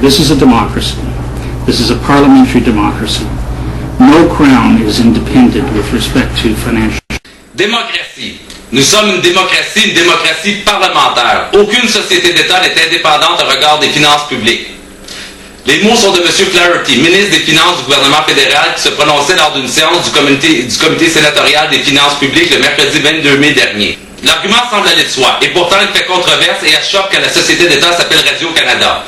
this is a democracy. This is a parliamentary democracy. No crown is independent with respect to financial. Démocratie. Nous sommes une démocratie parlementaire. Aucune société d'État n'est indépendante au regard des finances publiques. Les mots sont de M. Flaherty, ministre des Finances du gouvernement fédéral, qui se prononçait lors d'une séance du comité sénatorial des finances publiques le mercredi 22 mai dernier. L'argument semble aller de soi, et pourtant il fait controverse et achoppe que la société d'État s'appelle Radio-Canada.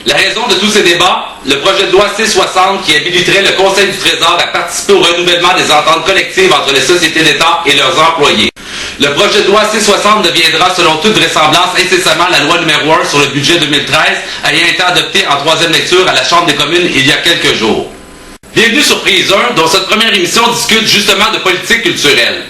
La raison de tous ces débats, le projet de loi C-60 qui habiliterait le Conseil du Trésor à participer au renouvellement des ententes collectives entre les sociétés d'État et leurs employés. Le projet de loi C-60 deviendra, selon toute vraisemblance, incessamment la loi numéro 1 sur le budget 2013, ayant été adoptée en troisième lecture à la Chambre des communes il y a quelques jours. Bienvenue sur Prise 1, dont cette première émission discute justement de politique culturelle.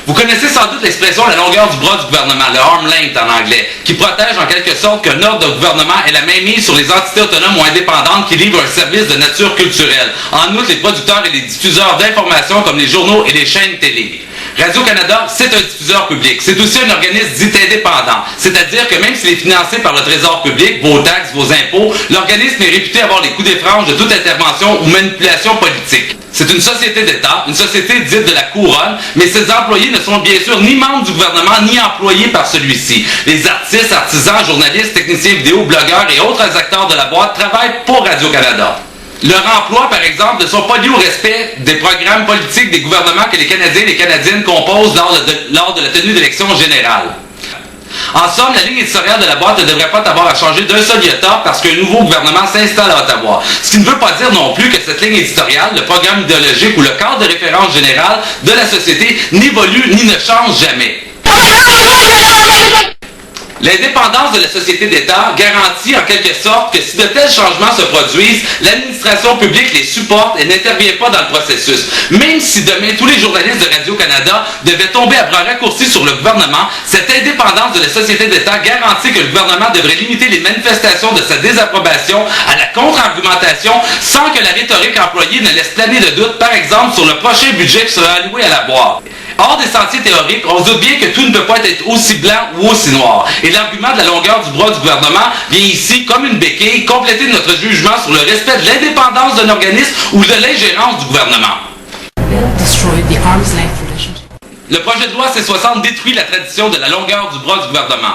Vous connaissez sans doute l'expression « la longueur du bras du gouvernement », le arm length en anglais, qui protège en quelque sorte qu'un ordre de gouvernement ait la main mise sur les entités autonomes ou indépendantes qui livrent un service de nature culturelle, en outre les producteurs et les diffuseurs d'informations comme les journaux et les chaînes télé. Radio-Canada, c'est un diffuseur public. C'est aussi un organisme dit indépendant. C'est-à-dire que même s'il est financé par le Trésor public, vos taxes, vos impôts, l'organisme est réputé avoir les coups des franges de toute intervention ou manipulation politique. C'est une société d'État, une société dite de la couronne, mais ses employés ne sont bien sûr ni membres du gouvernement, ni employés par celui-ci. Les artistes, artisans, journalistes, techniciens vidéo, blogueurs et autres acteurs de la boîte travaillent pour Radio-Canada. Leurs emplois, par exemple, ne sont pas liés au respect des programmes politiques des gouvernements que les Canadiens et les Canadiennes composent lors de la tenue d'élections générales. En somme, la ligne éditoriale de la boîte ne devrait pas avoir à changer d'un seul iota parce qu'un nouveau gouvernement s'installe à Ottawa. Ce qui ne veut pas dire non plus que cette ligne éditoriale, le programme idéologique ou le cadre de référence général de la société n'évolue ni ne change jamais. L'indépendance de la société d'État garantit en quelque sorte que si de tels changements se produisent, l'administration publique les supporte et n'intervient pas dans le processus. Même si demain tous les journalistes de Radio-Canada devaient tomber à bras raccourcis sur le gouvernement, cette indépendance de la société d'État garantit que le gouvernement devrait limiter les manifestations de sa désapprobation à la contre-argumentation sans que la rhétorique employée ne laisse planer de doute, par exemple, sur le prochain budget qui sera alloué à la boîte. Hors des sentiers théoriques, on se doute bien que tout ne peut pas être aussi blanc ou aussi noir. Et l'argument de la longueur du bras du gouvernement vient ici, comme une béquille, compléter notre jugement sur le respect de l'indépendance d'un organisme ou de l'ingérence du gouvernement. Le projet de loi C-60 détruit la tradition de la longueur du bras du gouvernement.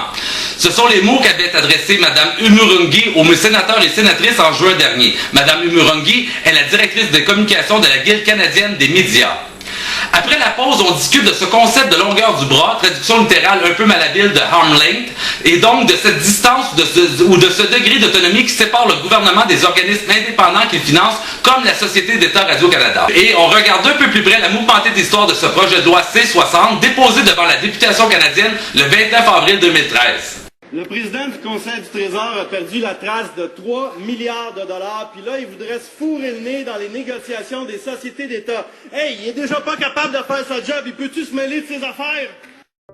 Ce sont les mots qu'avait adressés Mme Umurungi aux sénateurs et sénatrices en juin dernier. Mme Umurungi est la directrice de communication de la Guilde canadienne des médias. Après la pause, on discute de ce concept de longueur du bras, traduction littérale un peu malhabile de arm length, et donc de cette distance ou de ce degré d'autonomie qui sépare le gouvernement des organismes indépendants qu'il finance, comme la Société d'État Radio-Canada. Et on regarde un peu plus près la mouvementée d'histoire de ce projet de loi C-60, déposé devant la députation canadienne le 29 avril 2013. Le président du Conseil du Trésor a perdu la trace de 3 milliards de dollars, puis là, il voudrait se fourrer le nez dans les négociations des sociétés d'État. Hey, il est déjà pas capable de faire sa job, il peut-tu se mêler de ses affaires?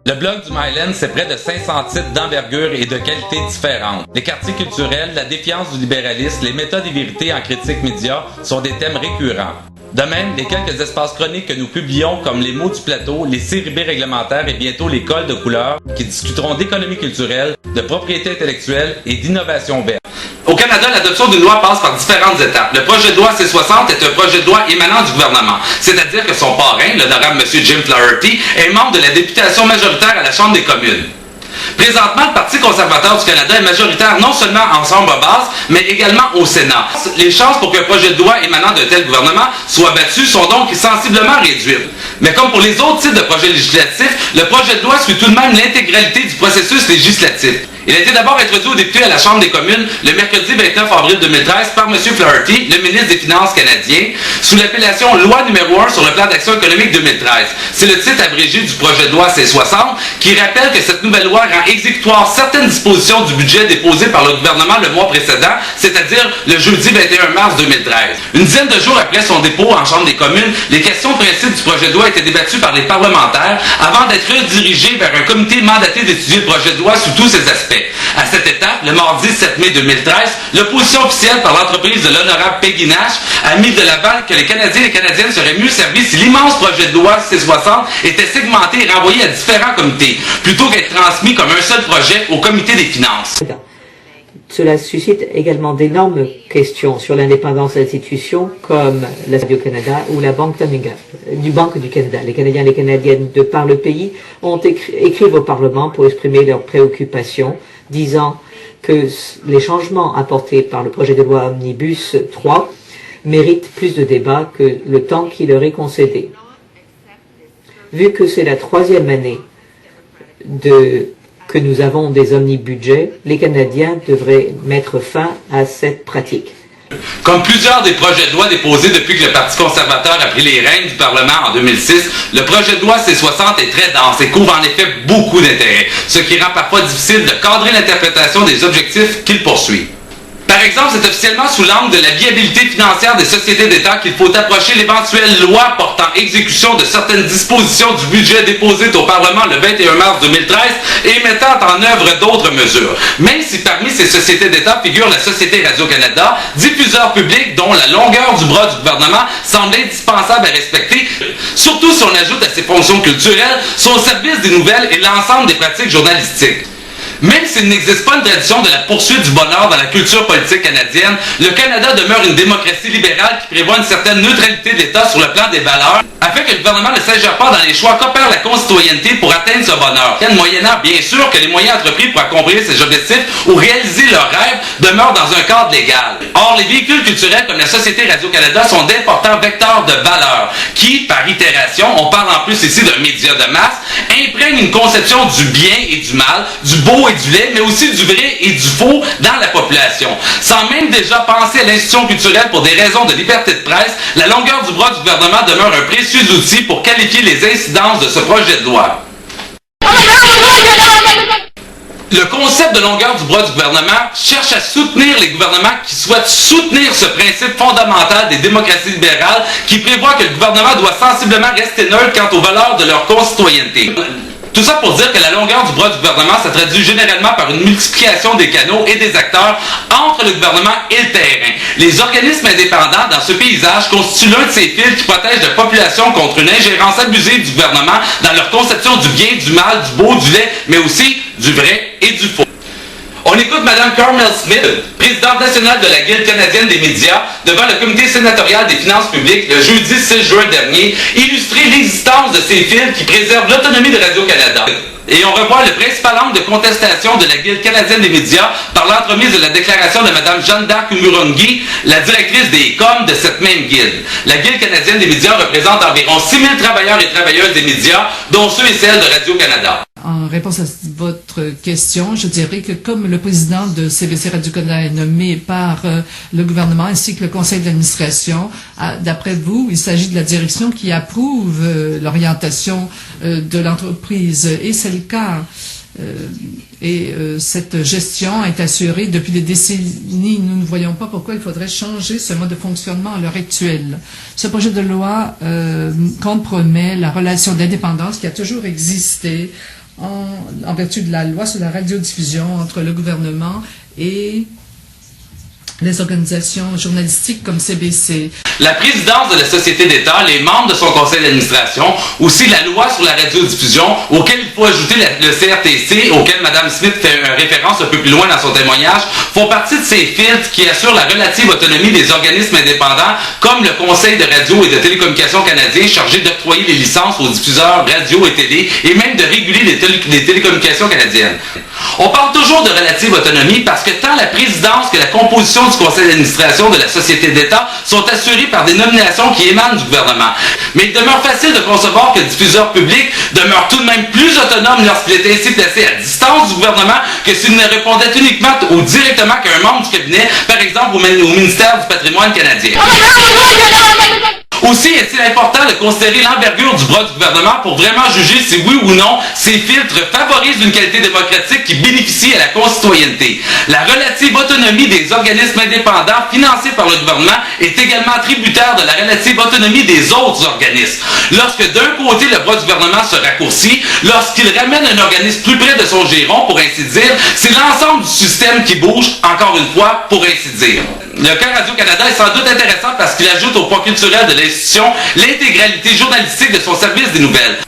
Le blog du Myland, c'est près de 500 titres d'envergure et de qualité différentes. Les quartiers culturels, la défiance du libéralisme, les méthodes et vérités en critique média sont des thèmes récurrents. De même, les quelques espaces chroniques que nous publions, comme les mots du plateau, les séries B réglementaires et bientôt les cols de couleur, qui discuteront d'économie culturelle, de propriété intellectuelle et d'innovation verte. Au Canada, l'adoption d'une loi passe par différentes étapes. Le projet de loi C-60 est un projet de loi émanant du gouvernement, c'est-à-dire que son parrain, l'honorable M. Jim Flaherty, est membre de la députation majoritaire à la Chambre des communes. Présentement, le Parti conservateur du Canada est majoritaire non seulement en Chambre basse, mais également au Sénat. Les chances pour qu'un projet de loi émanant d'un tel gouvernement soit battu sont donc sensiblement réduites. Mais comme pour les autres types de projets législatifs, le projet de loi suit tout de même l'intégralité du processus législatif. Il a été d'abord introduit aux députés à la Chambre des communes le mercredi 29 avril 2013 par M. Flaherty, le ministre des Finances canadien, sous l'appellation Loi numéro 1 sur le plan d'action économique 2013. C'est le titre abrégé du projet de loi C-60 qui rappelle que cette nouvelle loi rend exécutoire certaines dispositions du budget déposé par le gouvernement le mois précédent, c'est-à-dire le jeudi 21 mars 2013. Une dizaine de jours après son dépôt en Chambre des communes, les questions de principe du projet de loi étaient débattues par les parlementaires avant d'être redirigées vers un comité mandaté d'étudier le projet de loi sous tous ses aspects. À cette étape, le mardi 7 mai 2013, l'opposition officielle par l'entreprise de l'honorable Peggy Nash a mis de l'avant que les Canadiens et les Canadiennes seraient mieux servis si l'immense projet de loi C-60 était segmenté et renvoyé à différents comités, plutôt qu'être transmis comme un seul projet au comité des finances. cela suscite également d'énormes questions sur l'indépendance d'institutions comme la Radio-Canada ou la Banque du Canada. Les Canadiens et les Canadiennes de par le pays écrivent au Parlement pour exprimer leurs préoccupations, disant que les changements apportés par le projet de loi Omnibus 3 méritent plus de débats que le temps qui leur est concédé. Vu que c'est la 3e année que nous avons des omnibudgets, les Canadiens devraient mettre fin à cette pratique. Comme plusieurs des projets de loi déposés depuis que le Parti conservateur a pris les rênes du Parlement en 2006, le projet de loi C-60 est très dense et couvre en effet beaucoup d'intérêts, ce qui rend parfois difficile de cadrer l'interprétation des objectifs qu'il poursuit. Par exemple, c'est officiellement sous l'angle de la viabilité financière des sociétés d'État qu'il faut approcher l'éventuelle loi portant exécution de certaines dispositions du budget déposé au Parlement le 21 mars 2013 et mettant en œuvre d'autres mesures. Même si parmi ces sociétés d'État figure la Société Radio-Canada, diffuseur public dont la longueur du bras du gouvernement semble indispensable à respecter, surtout si on ajoute à ses fonctions culturelles son service des nouvelles et l'ensemble des pratiques journalistiques. Même s'il n'existe pas une tradition de la poursuite du bonheur dans la culture politique canadienne, le Canada demeure une démocratie libérale qui prévoit une certaine neutralité de l'État sur le plan des valeurs, afin que le gouvernement ne s'ingère pas dans les choix qu'opère la concitoyenneté pour atteindre ce bonheur. Moyennant bien sûr que les moyens entrepris pour accomplir ces objectifs ou réaliser leurs rêves demeurent dans un cadre légal. Or, les véhicules culturels comme la Société Radio-Canada sont d'importants vecteurs de valeurs qui, par itération, on parle en plus ici d'un média de masse, imprègnent une conception du bien et du mal, du beau et du laid, mais aussi du vrai et du faux dans la population. Sans même déjà penser à l'institution culturelle pour des raisons de liberté de presse, la longueur du bras du gouvernement demeure un précieux outil pour qualifier les incidences de ce projet de loi. Le concept de longueur du bras du gouvernement cherche à soutenir les gouvernements qui souhaitent soutenir ce principe fondamental des démocraties libérales qui prévoit que le gouvernement doit sensiblement rester neutre quant aux valeurs de leur concitoyenneté. Tout ça pour dire que la longueur du bras du gouvernement se traduit généralement par une multiplication des canaux et des acteurs entre le gouvernement et le terrain. Les organismes indépendants dans ce paysage constituent l'un de ces fils qui protègent la population contre une ingérence abusive du gouvernement dans leur conception du bien, du mal, du beau, du laid, mais aussi du vrai et du faux. On écoute Mme Carmel Smith, présidente nationale de la Guilde canadienne des médias, devant le comité sénatorial des finances publiques le jeudi 6 juin dernier, illustrer l'existence de ces fils qui préservent l'autonomie de Radio-Canada. Et on revoit le principal angle de contestation de la Guilde canadienne des médias par l'entremise de la déclaration de Mme Jeanne d'Arc Umurongi, la directrice des COM de cette même Guilde. La Guilde canadienne des médias représente environ 6 000 travailleurs et travailleuses des médias, dont ceux et celles de Radio-Canada. En réponse à votre question, je dirais que comme le président de CBC Radio-Canada est nommé par le gouvernement ainsi que le conseil d'administration, d'après vous, il s'agit de la direction qui approuve l'orientation de l'entreprise. Et c'est le cas. Cette gestion est assurée depuis des décennies. Nous ne voyons pas pourquoi il faudrait changer ce mode de fonctionnement à l'heure actuelle. Ce projet de loi compromet la relation d'indépendance qui a toujours existé en vertu de la loi sur la radiodiffusion entre le gouvernement et les organisations journalistiques comme CBC. La présidence de la Société d'État, les membres de son conseil d'administration, aussi la loi sur la radiodiffusion, auquel il faut ajouter le CRTC, auquel Mme Smith fait référence un peu plus loin dans son témoignage, font partie de ces filtres qui assurent la relative autonomie des organismes indépendants, comme le Conseil de radio et de télécommunications canadien, chargé d'octroyer les licences aux diffuseurs radio et télé, et même de réguler les télécommunications canadiennes. On parle toujours de relative autonomie parce que tant la présidence que la composition du conseil d'administration de la Société d'État sont assurées par des nominations qui émanent du gouvernement. Mais il demeure facile de concevoir que le diffuseur public demeure tout de même plus autonome lorsqu'il est ainsi placé à distance du gouvernement que s'il ne répondait uniquement ou directement qu'à un membre du cabinet, par exemple au ministère du patrimoine canadien. Aussi est-il important de considérer l'envergure du bras du gouvernement pour vraiment juger si oui ou non ces filtres favorisent une qualité démocratique qui bénéficie à la concitoyenneté. La relative autonomie des organismes indépendants financés par le gouvernement est également tributaire de la relative autonomie des autres organismes. Lorsque d'un côté le bras du gouvernement se raccourcit, lorsqu'il ramène un organisme plus près de son giron, pour ainsi dire, c'est l'ensemble du système qui bouge, encore une fois, pour ainsi dire. Le cas Radio-Canada est sans doute intéressant parce qu'il ajoute au poids culturel de l'institution l'intégralité journalistique de son service des nouvelles.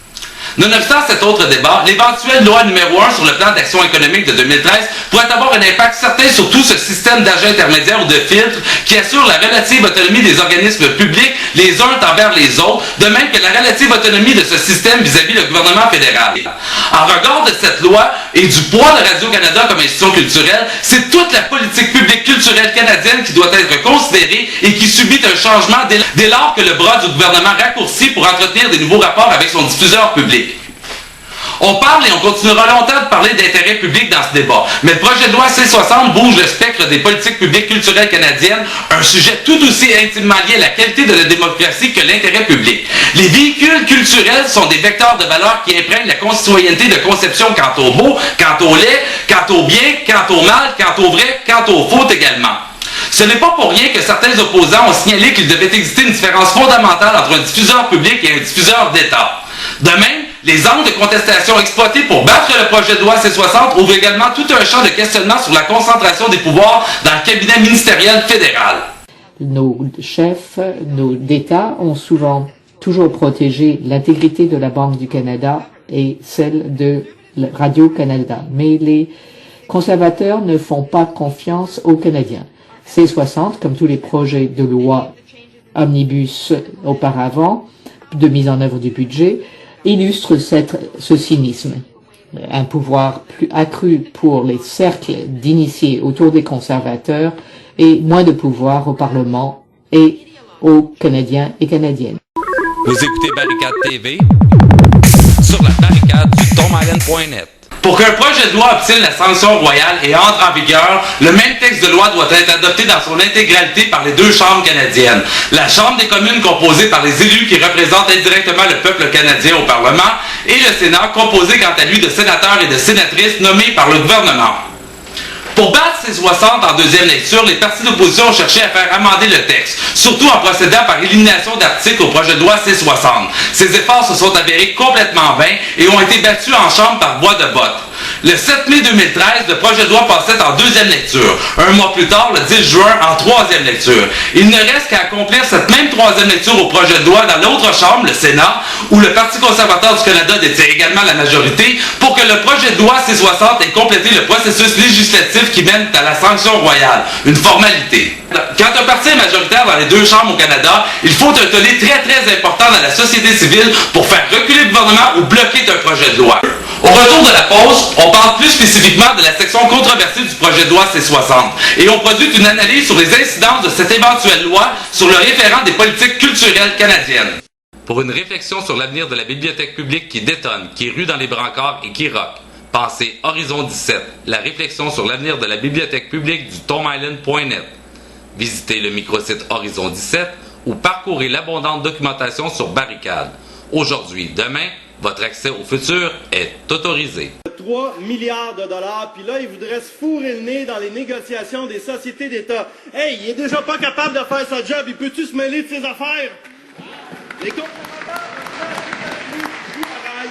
Nonobstant cet autre débat, l'éventuelle loi numéro 1 sur le plan d'action économique de 2013 pourrait avoir un impact certain sur tout ce système d'agents intermédiaires ou de filtres qui assure la relative autonomie des organismes publics les uns envers les autres, de même que la relative autonomie de ce système vis-à-vis le gouvernement fédéral. En regard de cette loi et du poids de Radio-Canada comme institution culturelle, c'est toute la politique publique culturelle canadienne qui doit être considérée et qui subit un changement dès lors que le bras du gouvernement raccourcit pour entretenir des nouveaux rapports avec son diffuseur public. On parle et on continuera longtemps de parler d'intérêt public dans ce débat, mais le projet de loi C-60 bouge le spectre des politiques publiques culturelles canadiennes, un sujet tout aussi intimement lié à la qualité de la démocratie que l'intérêt public. Les véhicules culturels sont des vecteurs de valeur qui imprègnent la concitoyenneté de conception quant au beau, quant au laid, quant au bien, quant au mal, quant au vrai, quant au faux également. Ce n'est pas pour rien que certains opposants ont signalé qu'il devait exister une différence fondamentale entre un diffuseur public et un diffuseur d'État. De même, les angles de contestation exploités pour battre le projet de loi C-60 ouvrent également tout un champ de questionnement sur la concentration des pouvoirs dans le cabinet ministériel fédéral. Nos chefs d'État ont toujours protégé l'intégrité de la Banque du Canada et celle de Radio-Canada. Mais les conservateurs ne font pas confiance aux Canadiens. C-60, comme tous les projets de loi omnibus auparavant, de mise en œuvre du budget, illustre ce cynisme. Un pouvoir plus accru pour les cercles d'initiés autour des conservateurs et moins de pouvoir au Parlement et aux Canadiens et Canadiennes. Vous écoutez Barricade TV sur la barricade du tomisland.net. Pour qu'un projet de loi obtienne la sanction royale et entre en vigueur, le même texte de loi doit être adopté dans son intégralité par les deux chambres canadiennes. La Chambre des communes composée par les élus qui représentent indirectement le peuple canadien au Parlement et le Sénat composé quant à lui de sénateurs et de sénatrices nommés par le gouvernement. Pour battre C-60 en deuxième lecture, les partis d'opposition ont cherché à faire amender le texte, surtout en procédant par élimination d'articles au projet de loi C-60. Ces efforts se sont avérés complètement vains et ont été battus en chambre par voie de vote. Le 7 mai 2013, le projet de loi passait en deuxième lecture. Un mois plus tard, le 10 juin, en troisième lecture. Il ne reste qu'à accomplir cette même troisième lecture au projet de loi dans l'autre chambre, le Sénat, où le Parti conservateur du Canada détient également la majorité, pour que le projet de loi C-60 ait complété le processus législatif qui mène à la sanction royale. Une formalité. Quand un parti est majoritaire dans les deux chambres au Canada, il faut un tollé très très important dans la société civile pour faire reculer le gouvernement ou bloquer un projet de loi. Au retour de la pause, on parle plus spécifiquement de la section controversée du projet de loi C-60 et on produit une analyse sur les incidences de cette éventuelle loi sur le référent des politiques culturelles canadiennes. Pour une réflexion sur l'avenir de la bibliothèque publique qui détonne, qui rue dans les brancards et qui rock, pensez Horizon 17, la réflexion sur l'avenir de la bibliothèque publique du tomisland.net. Visitez le microsite Horizon 17 ou parcourez l'abondante documentation sur Barricade. Aujourd'hui, demain, votre accès au futur est autorisé. 3 milliards de dollars, puis là, il voudrait se fourrer le nez dans les négociations des sociétés d'État. Hey, il est déjà pas capable de faire sa job, il peut-tu se mêler de ses affaires? Les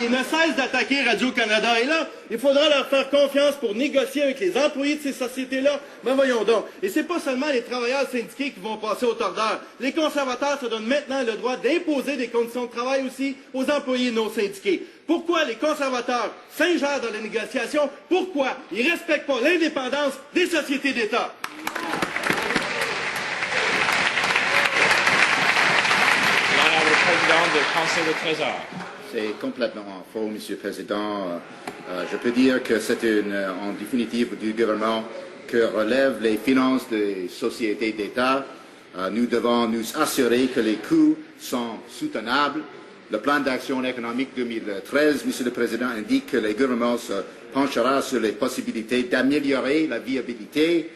ils ne cessent d'attaquer Radio-Canada. Et là, il faudra leur faire confiance pour négocier avec les employés de ces sociétés-là. Ben voyons donc. Et c'est pas seulement les travailleurs syndiqués qui vont passer au tordeur. Les conservateurs se donnent maintenant le droit d'imposer des conditions de travail aussi aux employés non syndiqués. Pourquoi les conservateurs s'ingèrent dans les négociations? Pourquoi ils ne respectent pas l'indépendance des sociétés d'État? L'honorable président du Conseil de Trésor. C'est complètement faux, Monsieur le Président. Je peux dire que c'est en définitive du gouvernement que relèvent les finances des sociétés d'État. Nous devons nous assurer que les coûts sont soutenables. Le plan d'action économique 2013, Monsieur le Président, indique que le gouvernement se penchera sur les possibilités d'améliorer la viabilité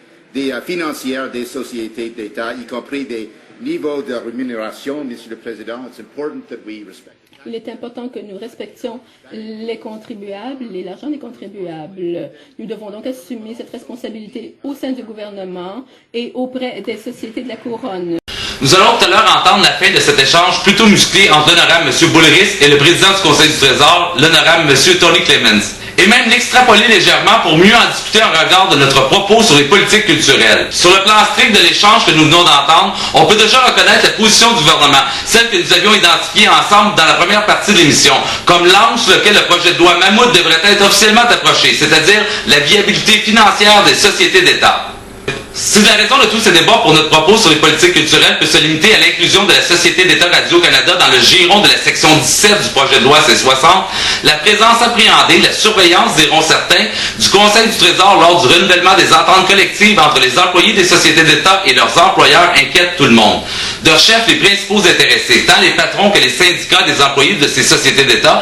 financière des sociétés d'État, y compris des niveaux de rémunération. Monsieur le Président, it's important that we respect. Il est important que nous respections les contribuables et l'argent des contribuables. Nous devons donc assumer cette responsabilité au sein du gouvernement et auprès des sociétés de la Couronne. Nous allons tout à l'heure entendre la fin de cet échange plutôt musclé entre l'honorable M. Boulris et le président du Conseil du Trésor, l'honorable M. Tony Clemens. et même l'extrapoler légèrement pour mieux en discuter en regard de notre propos sur les politiques culturelles. Sur le plan strict de l'échange que nous venons d'entendre, on peut déjà reconnaître la position du gouvernement, celle que nous avions identifiée ensemble dans la première partie de l'émission, comme l'angle sur lequel le projet de loi Mammouth devrait être officiellement approché, c'est-à-dire la viabilité financière des sociétés d'État. Si la raison de tous ces débats pour notre propos sur les politiques culturelles peut se limiter à l'inclusion de la Société d'État Radio-Canada dans le giron de la section 17 du projet de loi C-60, la présence appréhendée, la surveillance, diront certains, du Conseil du Trésor lors du renouvellement des ententes collectives entre les employés des sociétés d'État et leurs employeurs inquiète tout le monde. De chef les principaux intéressés, tant les patrons que les syndicats des employés de ces sociétés d'État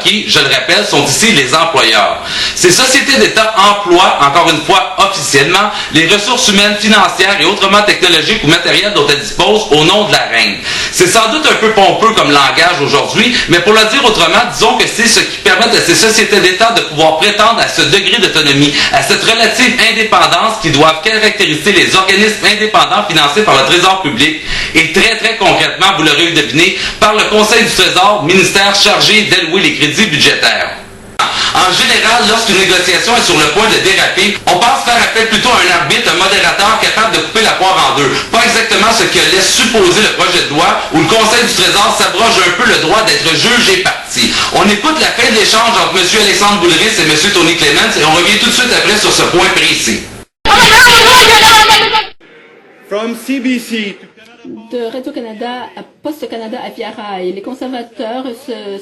qui, je le rappelle, sont ici les employeurs. Ces sociétés d'État emploient, encore une fois officiellement, les ressources humaines, financières et autrement technologiques ou matérielles dont elles disposent au nom de la reine. C'est sans doute un peu pompeux comme langage aujourd'hui, mais pour le dire autrement, disons que c'est ce qui permet à ces sociétés d'État de pouvoir prétendre à ce degré d'autonomie, à cette relative indépendance qui doivent caractériser les organismes indépendants financés par le Trésor public et très concrètement, vous l'aurez deviné, par le Conseil du Trésor, ministère chargé d'allouer les crédits budgétaires. En général, lorsqu'une négociation est sur le point de déraper, on pense faire appel plutôt à un arbitre, un modérateur capable de couper la poire en deux. Pas exactement ce que laisse supposer le projet de loi où le Conseil du Trésor s'abroge un peu le droit d'être juge et partie. On écoute la fin de l'échange entre M. Alexandre Boulris et M. Tony Clements et on revient tout de suite après sur ce point précis. From CBC de Radio-Canada à Post-Canada à Via Rail, les conservateurs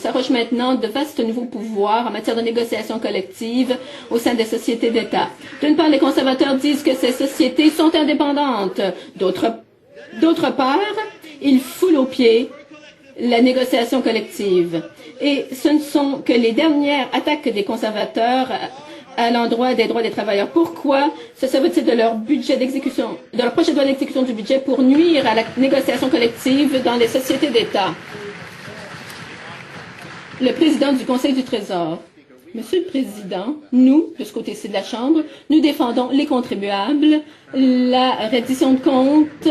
s'arrogent maintenant de vastes nouveaux pouvoirs en matière de négociation collective au sein des sociétés d'État. D'une part, les conservateurs disent que ces sociétés sont indépendantes. D'autre part, ils foulent aux pieds la négociation collective. Et ce ne sont que les dernières attaques des conservateurs à l'endroit des droits des travailleurs. Pourquoi se servent-ils de leur budget d'exécution, de leur projet de loi d'exécution du budget pour nuire à la négociation collective dans les sociétés d'État? Le président du Conseil du Trésor. Monsieur le Président, nous, de ce côté-ci de la Chambre, nous défendons les contribuables, la reddition de comptes.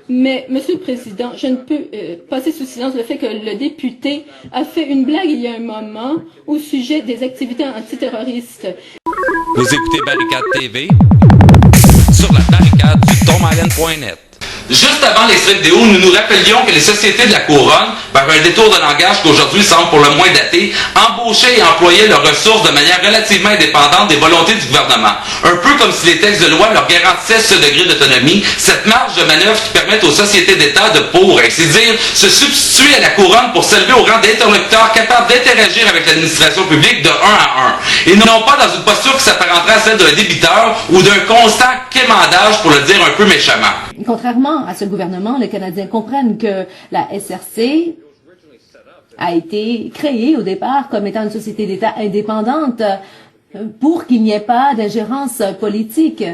Mais, Monsieur le Président, je ne peux passer sous silence le fait que le député a fait une blague il y a un moment au sujet des activités antiterroristes. Vous écoutez Barricade TV sur la barricade du tomalène.net. Juste avant l'extrait vidéo, nous nous rappelions que les sociétés de la Couronne, par un détour de langage qu'aujourd'hui semble pour le moins daté, embauchaient et employaient leurs ressources de manière relativement indépendante des volontés du gouvernement. Un peu comme si les textes de loi leur garantissaient ce degré d'autonomie, cette marge de manœuvre qui permet aux sociétés d'État de, pour ainsi dire, se substituer à la Couronne pour s'élever au rang d'interlocuteurs capables d'interagir avec l'administration publique de 1 à 1. Et non pas dans une posture qui s'apparenterait à celle d'un débiteur ou d'un constant quémandage, pour le dire un peu méchamment. Contrairement à ce gouvernement, les Canadiens comprennent que la SRC a été créée au départ comme étant une société d'État indépendante pour qu'il n'y ait pas d'ingérence politique.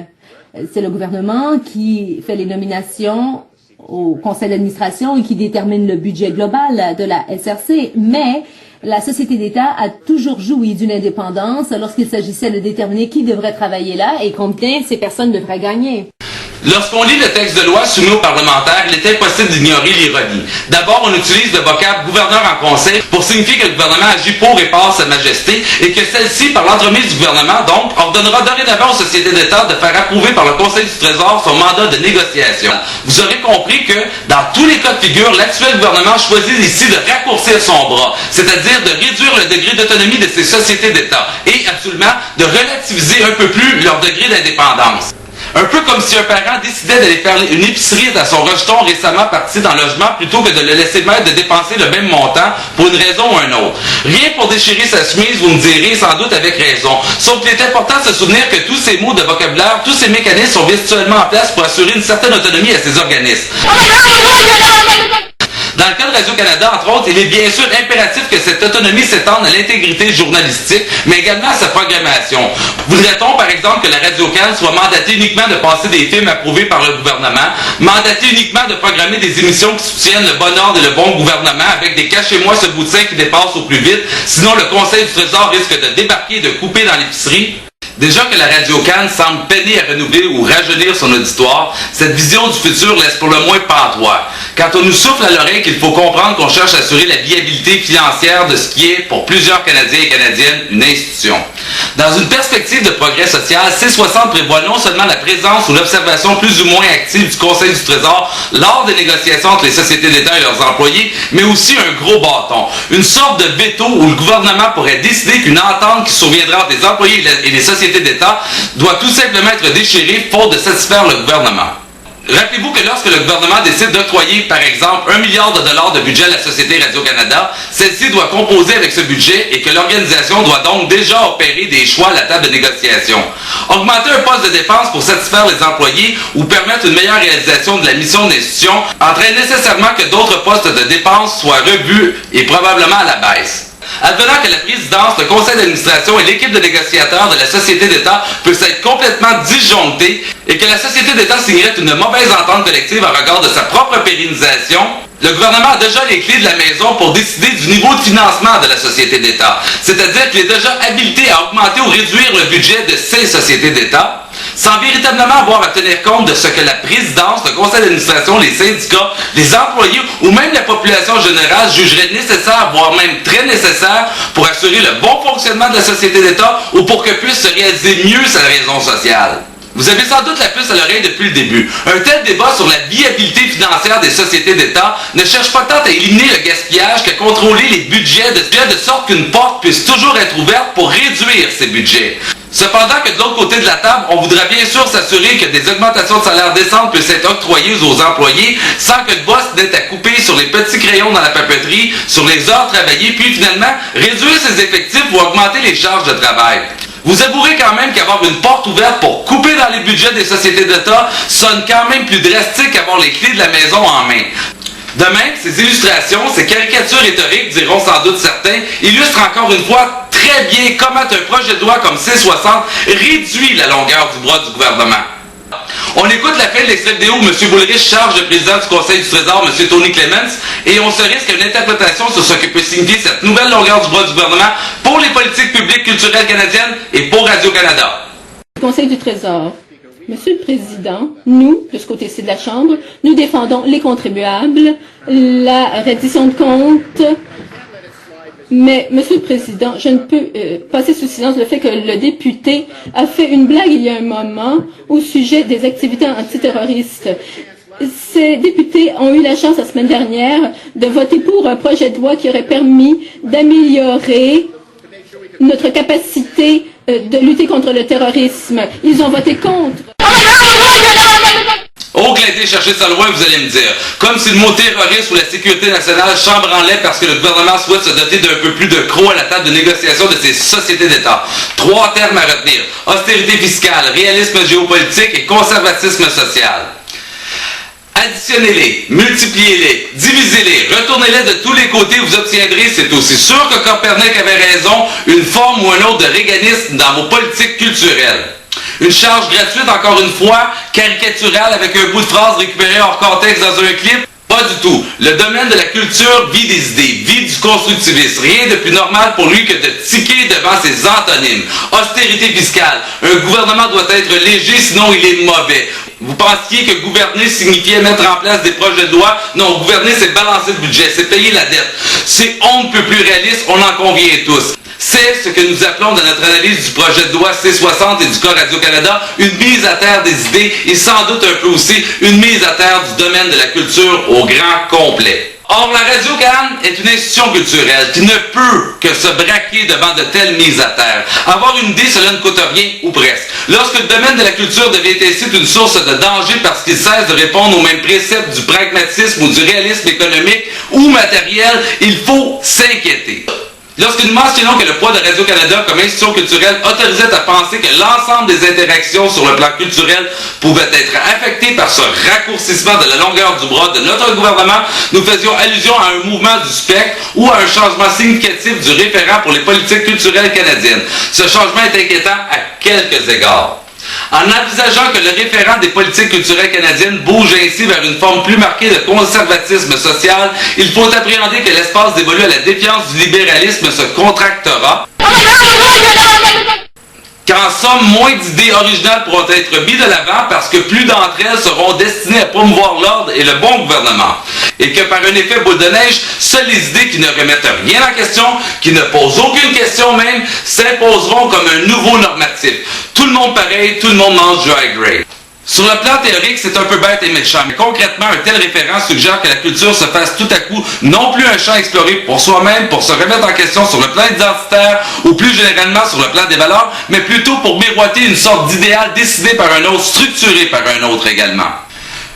C'est le gouvernement qui fait les nominations au conseil d'administration et qui détermine le budget global de la SRC, mais la société d'État a toujours joui d'une indépendance lorsqu'il s'agissait de déterminer qui devrait travailler là et combien ces personnes devraient gagner. Lorsqu'on lit le texte de loi soumis aux parlementaires, il est impossible d'ignorer l'ironie. D'abord, on utilise le vocable « gouverneur en conseil » pour signifier que le gouvernement agit pour et par sa majesté et que celle-ci, par l'entremise du gouvernement, donc, ordonnera dorénavant aux sociétés d'État de faire approuver par le Conseil du Trésor son mandat de négociation. Vous aurez compris que, dans tous les cas de figure, l'actuel gouvernement choisit ici de raccourcir son bras, c'est-à-dire de réduire le degré d'autonomie de ces sociétés d'État et, absolument, de relativiser un peu plus leur degré d'indépendance. Un peu comme si un parent décidait d'aller faire une épicerie à son rejeton récemment parti dans le logement plutôt que de le laisser mettre de dépenser le même montant pour une raison ou une autre. Rien pour déchirer sa chemise, vous me direz, sans doute avec raison. Sauf qu'il est important de se souvenir que tous ces mots de vocabulaire, tous ces mécanismes sont virtuellement en place pour assurer une certaine autonomie à ces organismes. Dans le cas de Radio-Canada, entre autres, il est bien sûr impératif que cette autonomie s'étende à l'intégrité journalistique, mais également à sa programmation. Voudrait-on, par exemple, que la Radio-Can soit mandatée uniquement de passer des films approuvés par le gouvernement, mandatée uniquement de programmer des émissions qui soutiennent le bon ordre et le bon gouvernement avec des cachez-moi ce bout de sein qui dépassent au plus vite, sinon le Conseil du Trésor risque de débarquer et de couper dans l'épicerie? Déjà que la Radio-Can semble peiner à renouveler ou rajeunir son auditoire, cette vision du futur laisse pour le moins pantois. Quand on nous souffle à l'oreille qu'il faut comprendre qu'on cherche à assurer la viabilité financière de ce qui est, pour plusieurs Canadiens et Canadiennes, une institution. Dans une perspective de progrès social, C60 prévoit non seulement la présence ou l'observation plus ou moins active du Conseil du Trésor lors des négociations entre les sociétés d'État et leurs employés, mais aussi un gros bâton, une sorte de veto où le gouvernement pourrait décider qu'une entente qui surviendra entre les employés et les sociétés d'État doit tout simplement être déchirée faute de satisfaire le gouvernement. Rappelez-vous que lorsque le gouvernement décide d'octroyer, par exemple, 1 milliard de dollars de budget à la Société Radio-Canada, celle-ci doit composer avec ce budget et que l'organisation doit donc déjà opérer des choix à la table de négociation. Augmenter un poste de dépense pour satisfaire les employés ou permettre une meilleure réalisation de la mission de l'institution entraîne nécessairement que d'autres postes de dépenses soient revus et probablement à la baisse. Advenant que la présidence, le conseil d'administration et l'équipe de négociateurs de la Société d'État peuvent être complètement disjonctés et que la Société d'État signerait une mauvaise entente collective en regard de sa propre pérennisation, le gouvernement a déjà les clés de la maison pour décider du niveau de financement de la Société d'État. C'est-à-dire qu'il est déjà habilité à augmenter ou réduire le budget de ces sociétés d'État, sans véritablement avoir à tenir compte de ce que la présidence, le conseil d'administration, les syndicats, les employés ou même la population générale jugerait nécessaire, voire même très nécessaire, pour assurer le bon fonctionnement de la société d'État ou pour que puisse se réaliser mieux sa raison sociale. Vous avez sans doute la puce à l'oreille depuis le début. Un tel débat sur la viabilité financière des sociétés d'État ne cherche pas tant à éliminer le gaspillage qu'à contrôler les budgets de sorte qu'une porte puisse toujours être ouverte pour réduire ces budgets. Cependant que de l'autre côté de la table, on voudrait bien sûr s'assurer que des augmentations de salaire décentes puissent être octroyées aux employés sans que le boss n'ait à couper sur les petits crayons dans la papeterie, sur les heures travaillées, puis finalement réduire ses effectifs ou augmenter les charges de travail. Vous avouerez quand même qu'avoir une porte ouverte pour couper dans les budgets des sociétés d'État sonne quand même plus drastique qu'avoir les clés de la maison en main. De même, ces illustrations, ces caricatures rhétoriques, diront sans doute certains, illustrent encore une fois très bien comment un projet de loi comme C60 réduit la longueur du bras du gouvernement. On écoute la fin de l'extrait vidéo où M. Boulrich charge le président du Conseil du Trésor, M. Tony Clements, et on se risque à une interprétation sur ce que peut signifier cette nouvelle longueur du bras du gouvernement pour les politiques publiques culturelles canadiennes et pour Radio-Canada. Conseil du Trésor. Monsieur le Président, nous, de ce côté-ci de la Chambre, nous défendons les contribuables, la reddition de comptes. Mais, Monsieur le Président, je ne peux passer sous silence le fait que le député a fait une blague il y a un moment au sujet des activités antiterroristes. Ces députés ont eu la chance la semaine dernière de voter pour un projet de loi qui aurait permis d'améliorer notre capacité de lutter contre le terrorisme. Ils ont voté contre. Oh, qu'il a été chercher sa loi, vous allez me dire. Comme si le mot terroriste ou la sécurité nationale chambranlait parce que le gouvernement souhaite se doter d'un peu plus de crocs à la table de négociation de ces sociétés d'État. 3 termes à retenir. Austérité fiscale, réalisme géopolitique et conservatisme social. Additionnez-les, multipliez-les, divisez-les, retournez-les de tous les côtés, vous obtiendrez, c'est aussi sûr que Copernic avait raison, une forme ou un autre de réganisme dans vos politiques culturelles. Une charge gratuite, encore une fois, caricaturale avec un bout de phrase récupéré hors contexte dans un clip? Pas du tout. Le domaine de la culture vit des idées, vit du constructivisme. Rien de plus normal pour lui que de tiquer devant ses antonymes. Austérité fiscale. Un gouvernement doit être léger, sinon il est mauvais. Vous pensiez que gouverner signifiait mettre en place des projets de loi? Non, gouverner, c'est balancer le budget, c'est payer la dette. C'est on ne peut plus réaliste, on en convient tous. C'est ce que nous appelons dans notre analyse du projet de loi C60 et du cas Radio-Canada une mise à terre des idées et sans doute un peu aussi une mise à terre du domaine de la culture au grand complet. Or, la Radio-Can est une institution culturelle qui ne peut que se braquer devant de telles mises à terre. Avoir une idée, cela ne coûte rien, ou presque. Lorsque le domaine de la culture devient ainsi une source de danger parce qu'il cesse de répondre aux mêmes préceptes du pragmatisme ou du réalisme économique ou matériel, il faut s'inquiéter. Lorsque nous mentionnons que le poids de Radio-Canada comme institution culturelle autorisait à penser que l'ensemble des interactions sur le plan culturel pouvaient être affectées par ce raccourcissement de la longueur du bras de notre gouvernement, nous faisions allusion à un mouvement du spectre ou à un changement significatif du référent pour les politiques culturelles canadiennes. Ce changement est inquiétant à quelques égards. En envisageant que le référent des politiques culturelles canadiennes bouge ainsi vers une forme plus marquée de conservatisme social, il faut appréhender que l'espace dévolu à la défiance du libéralisme se contractera. qu'en somme, moins d'idées originales pourront être mises de l'avant parce que plus d'entre elles seront destinées à promouvoir l'ordre et le bon gouvernement. Et que par un effet boule de neige, seules les idées qui ne remettent rien en question, qui ne posent aucune question même, s'imposeront comme un nouveau normatif. Tout le monde pareil, tout le monde mange du high grade. Sur le plan théorique, c'est un peu bête et méchant, mais concrètement, un tel référent suggère que la culture se fasse tout à coup non plus un champ exploré pour soi-même, pour se remettre en question sur le plan identitaire, ou plus généralement sur le plan des valeurs, mais plutôt pour miroiter une sorte d'idéal décidé par un autre, structuré par un autre également.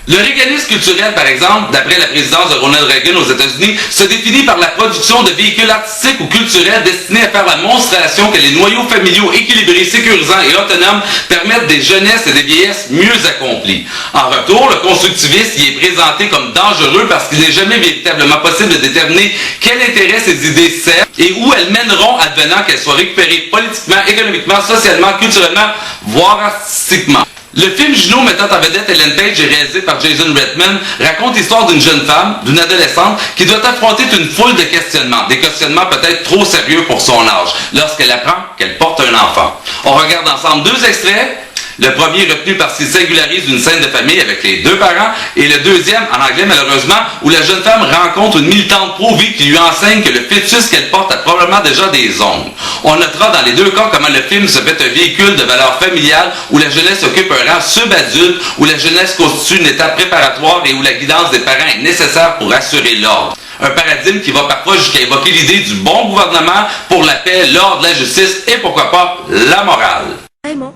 Le réganisme culturel, par exemple, d'après la présidence de Ronald Reagan aux États-Unis, se définit par la production de véhicules artistiques ou culturels destinés à faire la monstration que les noyaux familiaux équilibrés, sécurisants et autonomes permettent des jeunesses et des vieillesses mieux accomplies. En retour, le constructivisme y est présenté comme dangereux parce qu'il n'est jamais véritablement possible de déterminer quel intérêt ces idées servent et où elles mèneront advenant qu'elles soient récupérées politiquement, économiquement, socialement, culturellement, voire artistiquement. Le film Juno mettant en vedette Ellen Page et réalisé par Jason Reitman raconte l'histoire d'une jeune femme, d'une adolescente, qui doit affronter une foule de questionnements, des questionnements peut-être trop sérieux pour son âge, lorsqu'elle apprend qu'elle porte un enfant. On regarde ensemble 2 extraits. Le premier retenu parce qu'il singularise une scène de famille avec les 2 parents, et le deuxième, en anglais malheureusement, où la jeune femme rencontre une militante pro-vie qui lui enseigne que le fœtus qu'elle porte a probablement déjà des ongles. On notera dans les 2 cas comment le film se fait un véhicule de valeurs familiales où la jeunesse occupe un rang subadulte, où la jeunesse constitue une étape préparatoire et où la guidance des parents est nécessaire pour assurer l'ordre. Un paradigme qui va parfois jusqu'à évoquer l'idée du bon gouvernement pour la paix, l'ordre, la justice et pourquoi pas la morale. Vraiment ?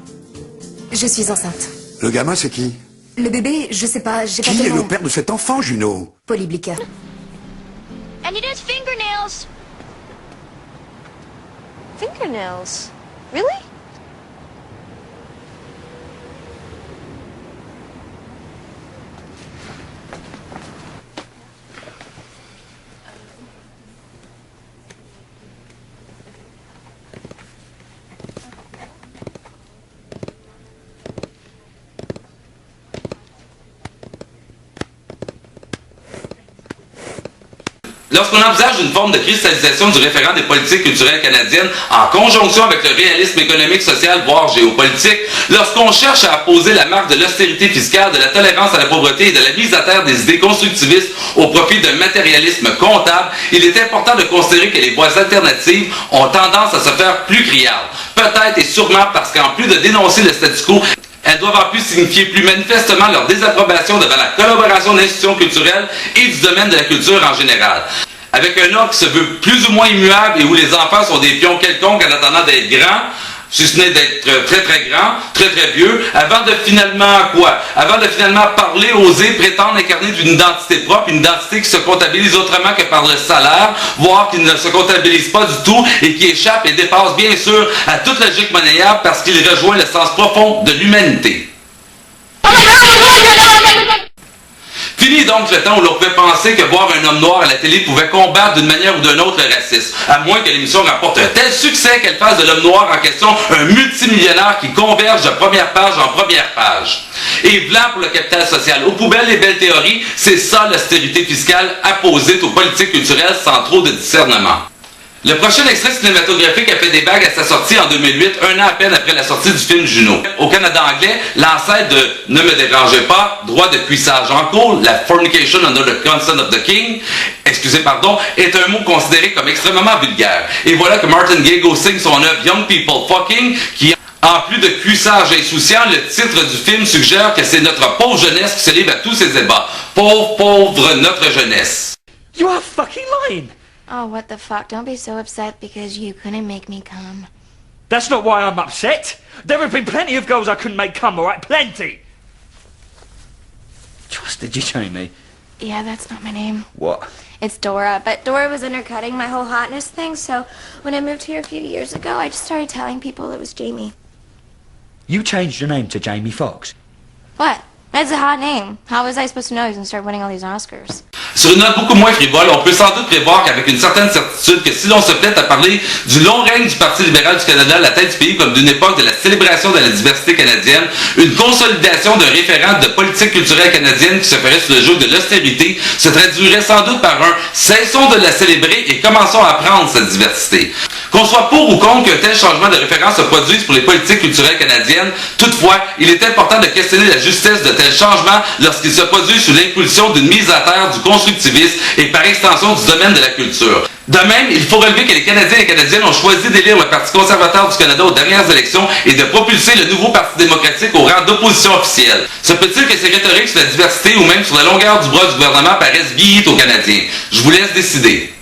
Je suis enceinte. Le gamin, c'est qui? Le bébé, je sais pas, j'ai pas Qui est tellement... le père de cet enfant, Juno? Polly Blicker. And it has fingernails. Fingernails? Really? Lorsqu'on envisage une forme de cristallisation du référent des politiques culturelles canadiennes en conjonction avec le réalisme économique, social, voire géopolitique, lorsqu'on cherche à apposer la marque de l'austérité fiscale, de la tolérance à la pauvreté et de la mise à terre des idées constructivistes au profit d'un matérialisme comptable, il est important de considérer que les voies alternatives ont tendance à se faire plus criardes. Peut-être et sûrement parce qu'en plus de dénoncer le statu quo, elles doivent en plus signifier plus manifestement leur désapprobation devant la collaboration d'institutions culturelles et du domaine de la culture en général. Avec un ordre qui se veut plus ou moins immuable et où les enfants sont des pions quelconques en attendant d'être grands, si ce n'est d'être très très grands, très très vieux, avant de finalement parler, oser, prétendre incarner d'une identité propre, une identité qui se comptabilise autrement que par le salaire, voire qui ne se comptabilise pas du tout et qui échappe et dépasse bien sûr à toute logique monnayable parce qu'il rejoint le sens profond de l'humanité. Fini donc le temps où l'on pouvait penser que voir un homme noir à la télé pouvait combattre d'une manière ou d'une autre le racisme, à moins que l'émission rapporte un tel succès qu'elle fasse de l'homme noir en question un multimillionnaire qui converge de première page en première page. Et blanc pour le capital social. Aux poubelles les belles théories, c'est ça l'austérité fiscale apposée aux politiques culturelles sans trop de discernement. Le prochain extrait cinématographique a fait des bagues à sa sortie en 2008, un an à peine après la sortie du film Juno. Au Canada anglais, l'ancêtre de « Ne me dérangez pas », droit de cuissage en cours, la « fornication under the consent of the king », est un mot considéré comme extrêmement vulgaire. Et voilà que Martin Gago signe son œuvre « Young People Fucking » qui, en plus de cuissage insouciant, le titre du film suggère que c'est notre pauvre jeunesse qui se livre à tous ces ébats. Pauvre notre jeunesse. You are fucking lying! Oh, what the fuck. Don't be so upset because you couldn't make me come. That's not why I'm upset. There have been plenty of girls I couldn't make come, alright? Plenty! Trusted you, Jamie? Yeah, that's not my name. What? It's Dora, but Dora was undercutting my whole hotness thing, so when I moved here a few years ago, I just started telling people it was Jamie. You changed your name to Jamie Foxx? What? That's a hot name. How was I supposed to know he's gonna start winning all these Oscars? Sur une note beaucoup moins frivole, on peut sans doute prévoir qu'avec une certaine certitude que si l'on se plaît à parler du long règne du Parti libéral du Canada à la tête du pays comme d'une époque de la célébration de la diversité canadienne, une consolidation d'un référent de politique culturelle canadienne qui se ferait sous le joug de l'austérité se traduirait sans doute par un « cessons de la célébrer et commençons à prendre cette diversité ». Qu'on soit pour ou contre qu'un tel changement de référence se produise pour les politiques culturelles canadiennes, toutefois, il est important de questionner la justesse de tels changements lorsqu'ils se produisent sous l'impulsion d'une mise à terre du constructivisme et par extension du domaine de la culture. De même, il faut relever que les Canadiens et Canadiennes ont choisi d'élire le Parti conservateur du Canada aux dernières élections et de propulser le nouveau Parti démocratique au rang d'opposition officielle. Se peut-il que ces rhétoriques sur la diversité ou même sur la longueur du bras du gouvernement paraissent vieillies aux Canadiens? Je vous laisse décider.